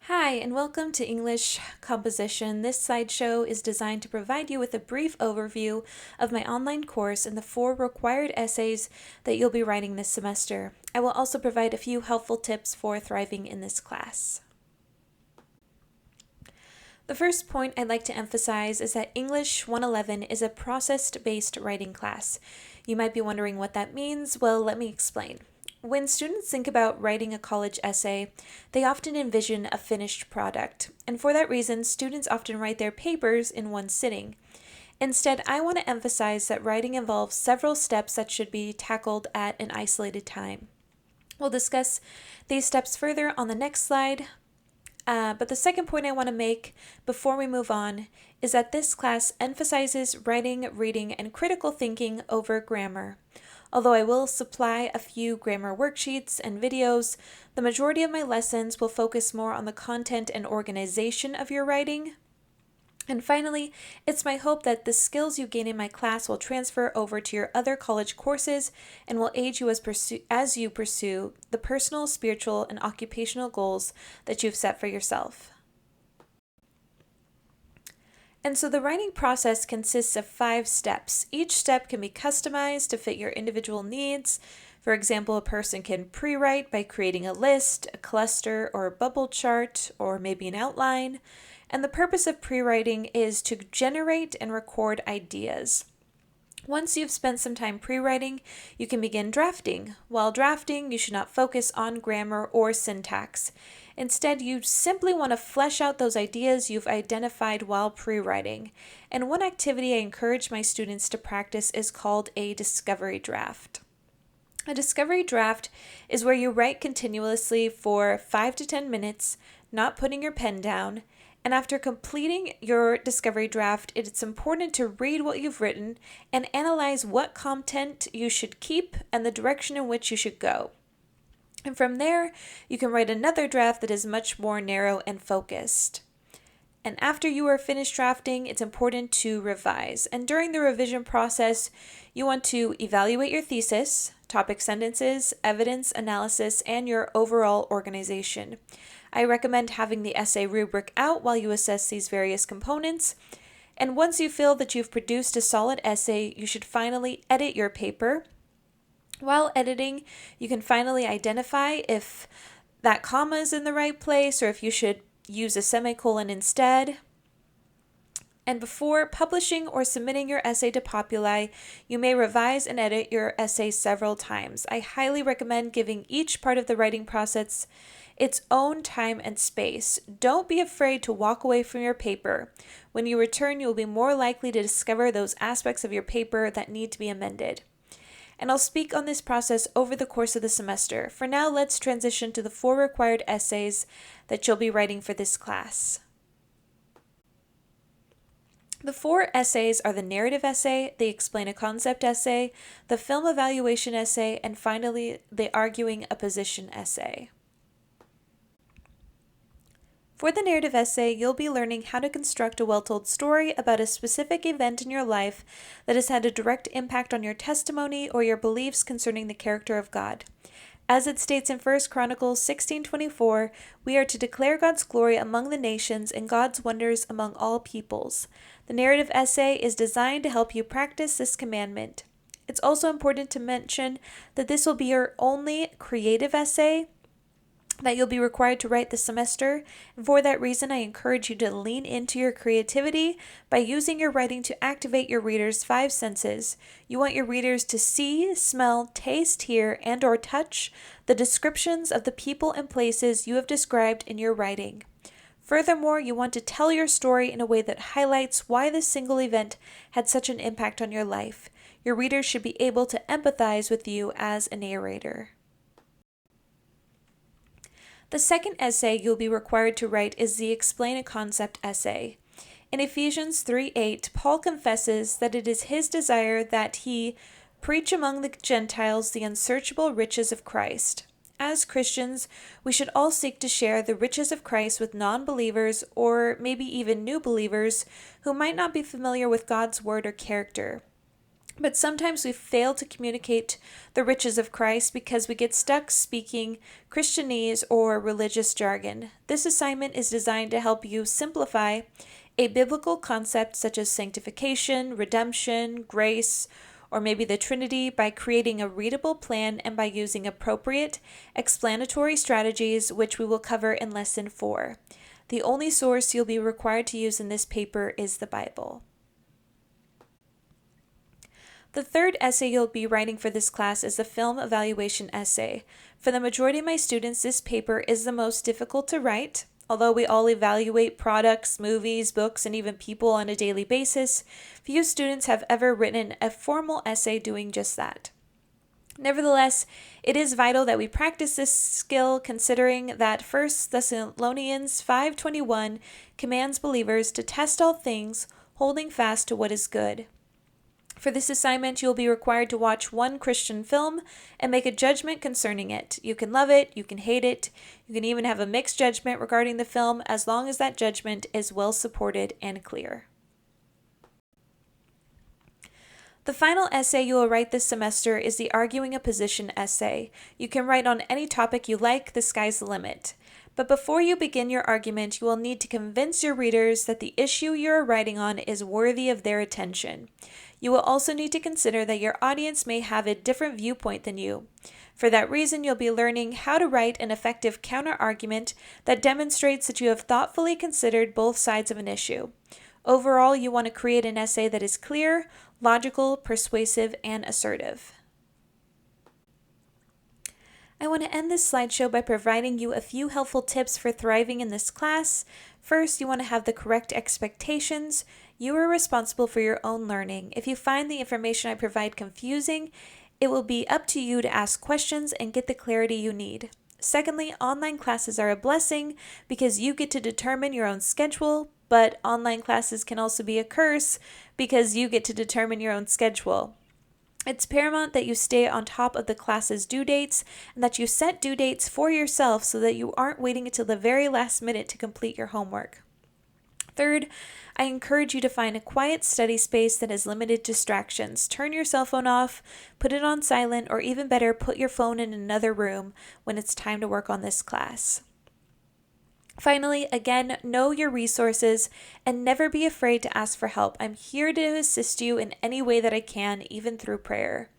Hi, and welcome to English Composition. This slideshow is designed to provide you with a brief overview of my online course and the 4 required essays that you'll be writing this semester. I will also provide a few helpful tips for thriving in this class. The first point I'd like to emphasize is that English 111 is a process-based writing class. You might be wondering what that means. Well, let me explain. When students think about writing a college essay, they often envision a finished product, and for that reason, students often write their papers in one sitting. Instead, I want to emphasize that writing involves several steps that should be tackled at an isolated time. We'll discuss these steps further on the next slide, but the second point I want to make before we move on is that this class emphasizes writing, reading, and critical thinking over grammar. Although I will supply a few grammar worksheets and videos, the majority of my lessons will focus more on the content and organization of your writing. And finally, it's my hope that the skills you gain in my class will transfer over to your other college courses and will aid you as you pursue the personal, spiritual, and occupational goals that you've set for yourself. And so the writing process consists of 5 steps. Each step can be customized to fit your individual needs. For example, a person can pre-write by creating a list, a cluster, or a bubble chart, or maybe an outline. And the purpose of pre-writing is to generate and record ideas. Once you've spent some time pre-writing, you can begin drafting. While drafting, you should not focus on grammar or syntax. Instead, you simply want to flesh out those ideas you've identified while pre-writing. And one activity I encourage my students to practice is called a discovery draft. A discovery draft is where you write continuously for 5 to 10 minutes, not putting your pen down. And after completing your discovery draft, it's important to read what you've written and analyze what content you should keep and the direction in which you should go. And from there, you can write another draft that is much more narrow and focused. And after you are finished drafting, it's important to revise. And during the revision process, you want to evaluate your thesis, topic sentences, evidence analysis, and your overall organization. I recommend having the essay rubric out while you assess these various components. And once you feel that you've produced a solid essay, you should finally edit your paper. While editing, you can finally identify if that comma is in the right place or if you should use a semicolon instead. And before publishing or submitting your essay to Populi, you may revise and edit your essay several times. I highly recommend giving each part of the writing process its own time and space. Don't be afraid to walk away from your paper. When you return, you will be more likely to discover those aspects of your paper that need to be amended. And I'll speak on this process over the course of the semester. For now, let's transition to the 4 required essays that you'll be writing for this class. The 4 essays are the narrative essay, the explain a concept essay, the film evaluation essay, and finally, the arguing a position essay. For the narrative essay, you'll be learning how to construct a well-told story about a specific event in your life that has had a direct impact on your testimony or your beliefs concerning the character of God. As it states in 1 Chronicles 16:24, we are to declare God's glory among the nations and God's wonders among all peoples. The narrative essay is designed to help you practice this commandment. It's also important to mention that this will be your only creative essay that you'll be required to write this semester. And for that reason, I encourage you to lean into your creativity by using your writing to activate your readers' 5 senses. You want your readers to see, smell, taste, hear, and or touch the descriptions of the people and places you have described in your writing. Furthermore, you want to tell your story in a way that highlights why this single event had such an impact on your life. Your readers should be able to empathize with you as a narrator. The second essay you'll be required to write is the Explain a Concept essay. In Ephesians 3:8, Paul confesses that it is his desire that he preach among the Gentiles the unsearchable riches of Christ. As Christians, we should all seek to share the riches of Christ with non-believers or maybe even new believers who might not be familiar with God's word or character. But sometimes we fail to communicate the riches of Christ because we get stuck speaking Christianese or religious jargon. This assignment is designed to help you simplify a biblical concept such as sanctification, redemption, grace, or maybe the Trinity by creating a readable plan and by using appropriate explanatory strategies, which we will cover in Lesson 4. The only source you'll be required to use in this paper is the Bible. The third essay you'll be writing for this class is the film evaluation essay. For the majority of my students, this paper is the most difficult to write. Although we all evaluate products, movies, books, and even people on a daily basis, few students have ever written a formal essay doing just that. Nevertheless, it is vital that we practice this skill, considering that 1 Thessalonians 5:21 commands believers to test all things, holding fast to what is good. For this assignment, you will be required to watch one Christian film and make a judgment concerning it. You can love it, you can hate it, you can even have a mixed judgment regarding the film as long as that judgment is well supported and clear. The final essay you will write this semester is the Arguing a Position essay. You can write on any topic you like, the sky's the limit. But before you begin your argument, you will need to convince your readers that the issue you are writing on is worthy of their attention. You will also need to consider that your audience may have a different viewpoint than you. For that reason, you'll be learning how to write an effective counter-argument that demonstrates that you have thoughtfully considered both sides of an issue. Overall, you want to create an essay that is clear, logical, persuasive, and assertive. I want to end this slideshow by providing you a few helpful tips for thriving in this class. First, you want to have the correct expectations. You are responsible for your own learning. If you find the information I provide confusing, it will be up to you to ask questions and get the clarity you need. Secondly, online classes are a blessing because you get to determine your own schedule, but online classes can also be a curse because you get to determine your own schedule. It's paramount that you stay on top of the class's due dates and that you set due dates for yourself so that you aren't waiting until the very last minute to complete your homework. Third, I encourage you to find a quiet study space that has limited distractions. Turn your cell phone off, put it on silent, or even better, put your phone in another room when it's time to work on this class. Finally, again, know your resources and never be afraid to ask for help. I'm here to assist you in any way that I can, even through prayer.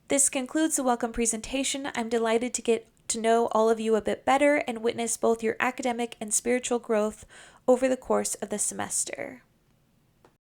This concludes the welcome presentation. I'm delighted to get to know all of you a bit better and witness both your academic and spiritual growth over the course of the semester.